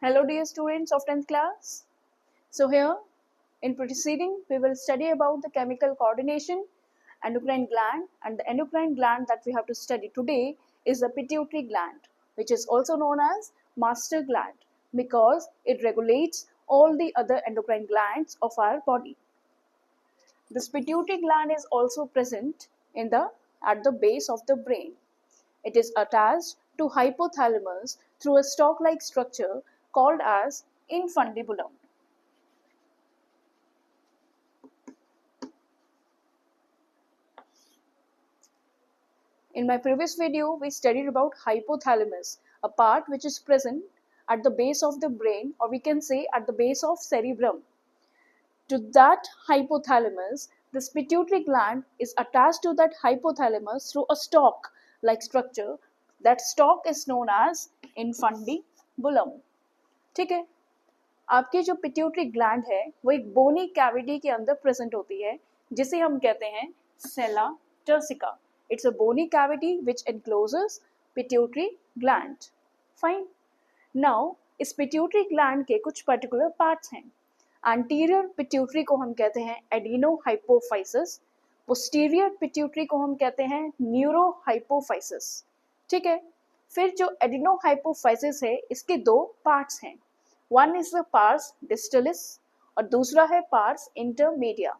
Hello dear students of 10th class. So here in proceeding we will study about the chemical coordination, endocrine gland, and the endocrine gland that we have to study today is the pituitary gland, which is also known as master gland because it regulates all the other endocrine glands of our body. This pituitary gland is also present at the base of the brain. It is attached to hypothalamus through a stalk-like structure called as infundibulum. In my previous video, we studied about hypothalamus, a part which is present at the base of the brain, or we can say at the base of cerebrum. To that hypothalamus, this pituitary gland is attached to that hypothalamus through a stalk-like structure. That stalk is known as infundibulum. ठीक है, आपकी जो pituitary gland है वो एक बोनी cavity के अंदर present होती है जिसे हम कहते हैं sella turcica. It's a bony cavity which encloses pituitary gland. Fine. Now इस पिट्यूटरी ग्लैंड के कुछ पर्टिकुलर पार्ट्स हैं. एंटीरियर पिट्यूटरी को हम कहते हैं एडिनोहाइपोफाइसिस. पोस्टीरियर पिट्यूटरी को हम कहते हैं न्यूरोहाइपोफाइसिस. ठीक है. फिर जो एडिनोहाइपोफाइसिस है इसके दो पार्ट्स हैं. One is the parse distalis और दूसरा है पार्स इंटरमीडिया.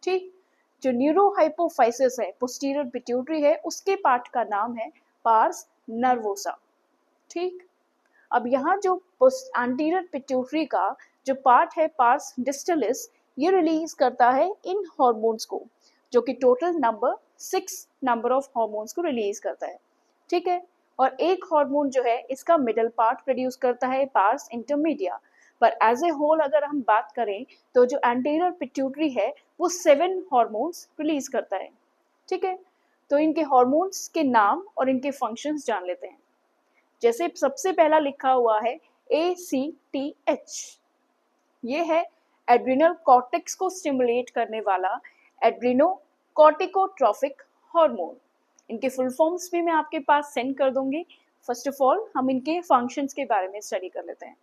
ठीक. जो न्यूरोहाइपोफाइसिस है, पोस्टीरियर पिट्यूटरी है, उसके पार्ट का नाम है पार्स नर्वोसा. ठीक. अब यहाँ जो एंटीरियर पिट्यूटरी का जो पार्ट है पार्स डिस्टलिस, ये रिलीज करता है इन हॉर्मोन्स को, जो कि total number 6 number of hormones को रिलीज करता है. ठीक है. और एक हार्मोन जो है इसका मिडल पार्ट प्रोड्यूस करता है पार्स इंटरमीडिया. पर एज ए होल अगर हम बात करें तो जो एंटीरियर पिट्यूटरी है वो 7 हार्मोन्स रिलीज करता है. ठीक है. तो इनके हार्मोन्स के नाम और इनके फंक्शंस जान लेते हैं. जैसे सबसे पहला लिखा हुआ है ACTH. ये है एड्रिनल कॉर्टेक्स को स्टिमुलेट करने वाला एड्रिनो कॉर्टिकोट्रॉफिक हार्मोन. इनके फुल फॉर्म्स भी मैं आपके पास सेंड कर दूंगी. फर्स्ट ऑफ ऑल हम इनके फंक्शंस के बारे में स्टडी कर लेते हैं.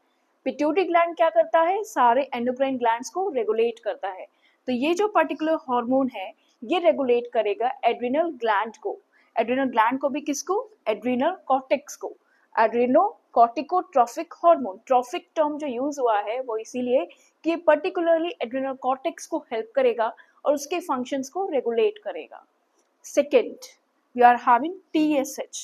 पिट्यूटरी ग्लैंड क्या करता है? सारे एंडोक्राइन ग्लैंड्स को रेगुलेट करता है. तो ये जो पर्टिकुलर हार्मोन है ये रेगुलेट करेगा एड्रिनल ग्लैंड को. एड्रिनल ग्लैंड को भी किसको? एड्रिनल कॉर्टेक्स को. एड्रिनो कॉर्टिकोट्रॉफिक हार्मोन. ट्रॉफिक टर्म जो यूज हुआ है वो इसीलिए कि ये पर्टिकुलरली एड्रिनल कॉर्टेक्स को हेल्प करेगा और उसके फंक्शंस को रेगुलेट करेगा. Second, we are having TSH.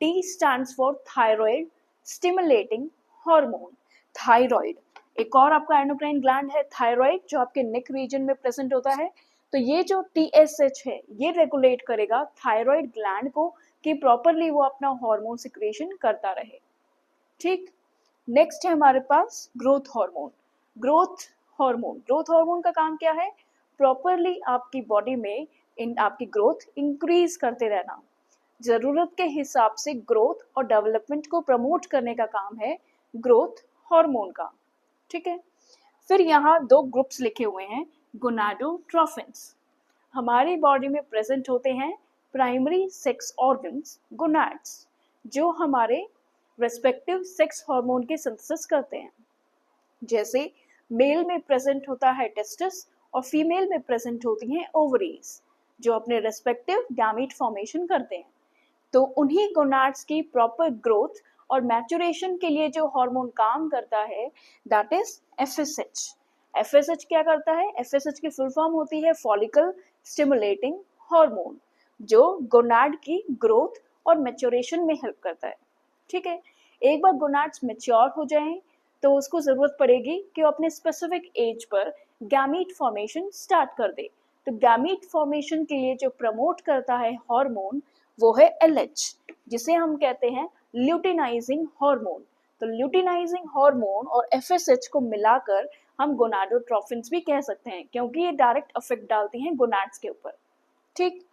T stands for thyroid stimulating hormone. Thyroid एक और आपका एंडोक्राइन ग्लैंड है थायराइड, जो आपके नेक रीजन में प्रेजेंट होता है. तो ये जो TSH है ये रेगुलेट करेगा थायराइड ग्लैंड को कि प्रॉपरली वो अपना हार्मोन सिक्रेशन करता रहे. ठीक. नेक्स्ट है हमारे पास ग्रोथ हार्मोन. ग्रोथ हार्मोन का काम क्या है? प्रॉपरली आपकी बॉडी में आपकी ग्रोथ इंक्रीज करते रहना. जरूरत के हिसाब से ग्रोथ और डेवलपमेंट को प्रमोट करने का काम है ग्रोथ हार्मोन का. ठीक है. फिर यहाँ 2 ग्रुप्स लिखे हुए हैं. गोनाडोट्रोफिन्स हमारी बॉडी में प्रेजेंट होते हैं प्राइमरी सेक्स ऑर्गन्स गोनाड्स, जो हमारे रेस्पेक्टिव सेक्स हार्मोन के सिंथेसिस करते हैं. जैसे मेल में प्रेजेंट होता है टेस्टिस और फीमेल में प्रेजेंट होती हैं ओवरीज, जो अपने रेस्पेक्टिव गैमीट फॉर्मेशन करते हैं. तो उन्हीं गोनाड्स की प्रॉपर ग्रोथ और मैच्योरेशन के लिए जो हार्मोन काम करता है दैट इज FSH. FSH क्या करता है? FSH की फुल फॉर्म होती है फॉलिकल स्टिमुलेटिंग हार्मोन, जो गोनाड की ग्रोथ और मैच्योरेशन में हेल्प करता है. ठीक है. एक बार गोनाड्स मैच्योर हो जाएं तो उसको जरूरत पड़ेगी कि वो अपने स्पेसिफिक एज पर गैमीट फॉर्मेशन स्टार्ट कर दे. तो गैमीट फॉर्मेशन के लिए जो प्रमोट करता है हार्मोन वो है LH, जिसे हम कहते हैं ल्यूटिनाइजिंग हार्मोन. तो ल्यूटिनाइजिंग हार्मोन और FSH को मिलाकर हम गोनाडोट्रोफिन्स भी कह सकते हैं, क्योंकि ये डायरेक्ट इफेक्ट डालती हैं गोनाड्स के ऊपर. ठीक.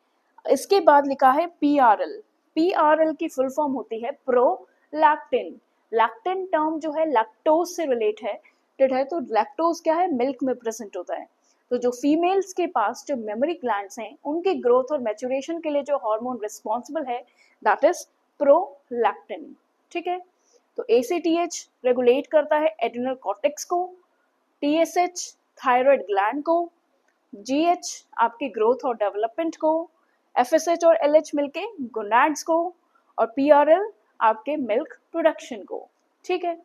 इसके बाद लिखा है PRL की फुल फॉर्म होती है प्रोलैक्टिन. लैक्टिन टर्म जो है लैक्टोज से रिलेटेड है. तो लैक्टोज क्या है? मिल्क में प्रेजेंट होता है. तो जो फीमेल्स के पास जो मेमोरी ग्लैंड्स हैं उनके ग्रोथ और मैच्योरेशन के लिए जो हार्मोन रिस्पॉन्सिबल है दैट इज प्रोलैक्टिन. ठीक है. तो ACTH रेगुलेट करता है एड्रिनल कॉर्टेक्स को, TSH थायराइड ग्लैंड को, GH आपकी ग्रोथ और डेवलपमेंट को, FSH और LH मिलके गोनाड्स को, और PRL आपके मिल्क प्रोडक्शन को। ठीक है,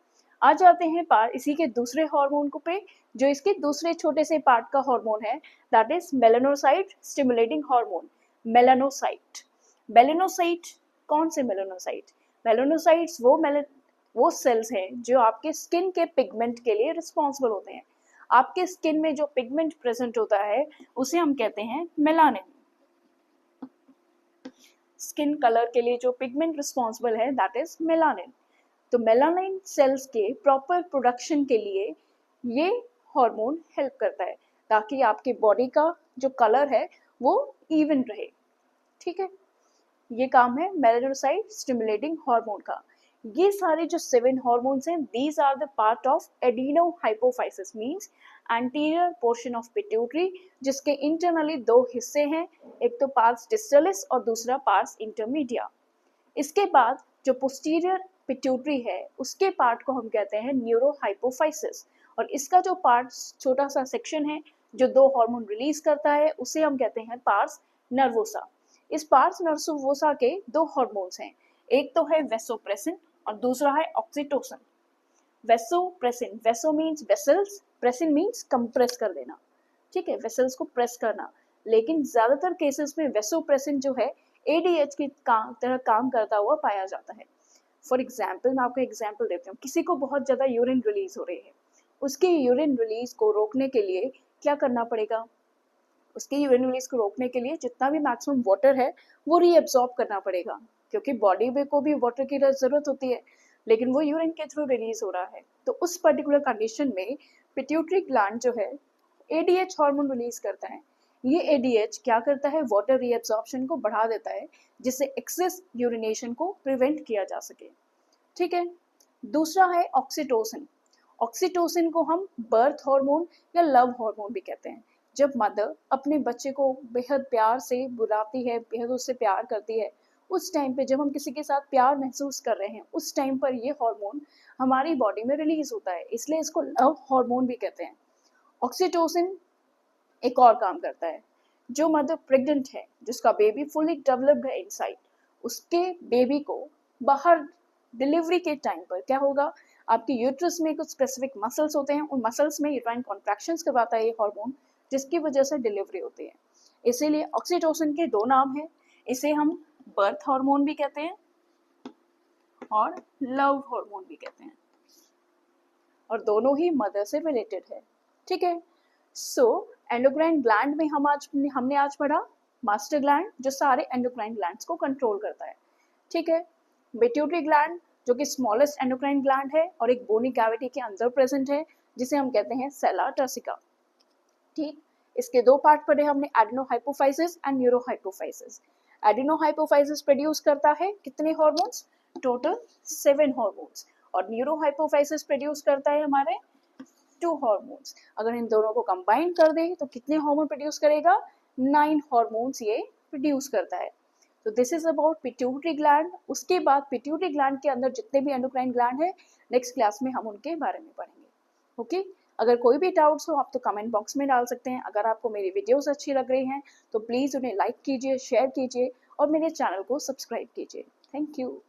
आ जाते हैं इसी के दूसरे हार्मोन को पे, जो इसके दूसरे छोटे से पार्ट का हार्मोन है, that is melanocyte stimulating hormone, melanocyte. Melanocyte कौन से मेलानोसाइट? मेलानोसाइट्स वो सेल्स हैं जो आपके स्किन के पिगमेंट के लिए रिस्पॉन्सिबल होते हैं। आपके स्किन में जो पिगमेंट प्रेजेंट होता है उसे हम कहते हैं मेलानिन। स्किन कलर के लिए जो पिगमेंट रिस्पॉन्सिबल है दैट इज मेलानिन। तो मेलानिन सेल्स के प्रॉपर प्रोडक्शन के लिए ये हार्मोन हेल्प करता है, ताकि आपके बॉडी का जो कलर है वो इवन रहे। ठीक है, ये काम है मेलानोसाइट स्टिमुलेटिंग हार्मोन का। ये सारे जो 7 हार्मोन्स हैं, these are the part of adenohypophysis, means anterior portion of pituitary, जिसके इंटरनली 2 हिस्से हैं, एक तो पार्स डिस्टलिस और दूसरा पार्स इंटरमीडिया। इसके बाद जो पोस्टीरियर पिट्यूटरी है उसके पार्ट को हम कहते हैं न्यूरोहाइपोफाइसिस, और इसका जो पार्ट छोटा सा सेक्शन है जो 2 हार्मोन रिलीज करता है उसे हम कहते हैं पार्स नर्वोसा। इस पार्स नर्वोसा के 2 हार्मोन्स हैं, एक तो है वेसोप्रेसिन और दूसरा है oxytocin. Vasopressin, वेसो means vessels, प्रेसिन means compress कर देना। ठीक है, वेसल्स को प्रेस करना, लेकिन ज्यादातर केसेस में वेसोप्रेसिन जो है ADH की तरह काम करता हुआ पाया जाता है। फॉर एग्जाम्पल, मैं आपको एग्जाम्पल देती हूँ, किसी को बहुत ज़्यादा यूरिन रिलीज हो रही है, उसकी यूरिन रिलीज को रोकने के लिए क्या करना पड़ेगा? उसकी यूरिन रिलीज को रोकने के लिए जितना भी मैक्सिमम वाटर है वो रीएब्सॉर्ब करना पड़ेगा, क्योंकि बॉडी में को भी वाटर की ज़रूरत होती है, लेकिन वो यूरिन के थ्रू रिलीज हो रहा है। तो उस पर्टिकुलर कंडीशन में पिट्यूटरी ग्लैंड जो है ADH हार्मोन रिलीज करता है। ये ADH क्या करता है? वाटर रीएब्सॉर्प्शन को बढ़ा देता है, जिससे एक्सेस यूरिनेशन को प्रिवेंट किया जा सके। ठीक है, दूसरा है ऑक्सीटोसिन। ऑक्सीटोसिन को हम बर्थ हार्मोन या लव हार्मोन भी कहते हैं। जब मदर अपने बच्चे को बेहद प्यार से बुलाती है, बेहद उससे प्यार करती है, उस टाइम पे जब हम किसी के साथ प्यार महसूस कर रहे हैं, उस टाइम पर ये हार्मोन हमारी बॉडी में रिलीज होता है, इसलिए इसको लव हार्मोन भी कहते हैं। ऑक्सीटोसिन एक और काम करता है, जो मदर प्रेग्नेंट है, जिसका बेबी फुली डेवलप्ड है इनसाइड, उसके बेबी को बाहर डिलीवरी के टाइम पर क्या होगा? आपके यूट्रस में कुछ स्पेसिफिक मसल्स होते हैं, उन मसल्स में यूट्राइन कॉन्ट्रैक्शंस करवाता है ये हार्मोन, जिसकी वजह से डिलीवरी होती है। इसीलिए ऑक्सीटोसिन के 2 नाम हैं, इसे हम बर्थ हार्मोन भी कहते हैं और लव हार्मोन भी कहते हैं, और दोनों ही मदर से रिलेटेड है। ठीक है, सो एंडोक्राइन ग्लैंड में हमने आज पढ़ा मास्टर ग्लैंड, जो सारे एंडोक्राइन ग्लैंड्स को कंट्रोल करता है। ठीक है, पिट्यूटरी ग्लैंड जो कि स्मॉलेस्ट एंडोक्राइन ग्लैंड है और एक बोनी कैविटी के अंदर प्रेजेंट है, जिसे हम कहते हैं सेला टर्सिका। ठीक, इसके 2 पार्ट पढ़े हमने, एडिनोहाइपोफाइसिस एंड न्यूरोहाइपोफाइसिस। एडिनोहाइपोफाइसिस प्रोड्यूस करता है कितने हार्मोन्स? टोटल 7 हार्मोन्स, और न्यूरोहाइपोफाइसिस प्रोड्यूस करता है हमारे 2 हार्मोन्स। अगर इन दोनों को कंबाइन कर दें तो कितने हार्मोन प्रोड्यूस करेगा? 9 हार्मोन्स ये प्रोड्यूस करता है। तो this is about pituitary gland. उसके बाद पिट्यूटरी ग्लैंड के अंदर जितने भी एंडोक्राइन ग्लैंड है, नेक्स्ट क्लास में हम उनके बारे में पढ़ेंगे। ओके, अगर कोई भी डाउट्स हो आप तो कमेंट बॉक्स में डाल सकते हैं। अगर आपको मेरी वीडियोस अच्छी लग रही हैं तो प्लीज़ उन्हें लाइक कीजिए, शेयर कीजिए और मेरे चैनल को सब्सक्राइब कीजिए। Thank you.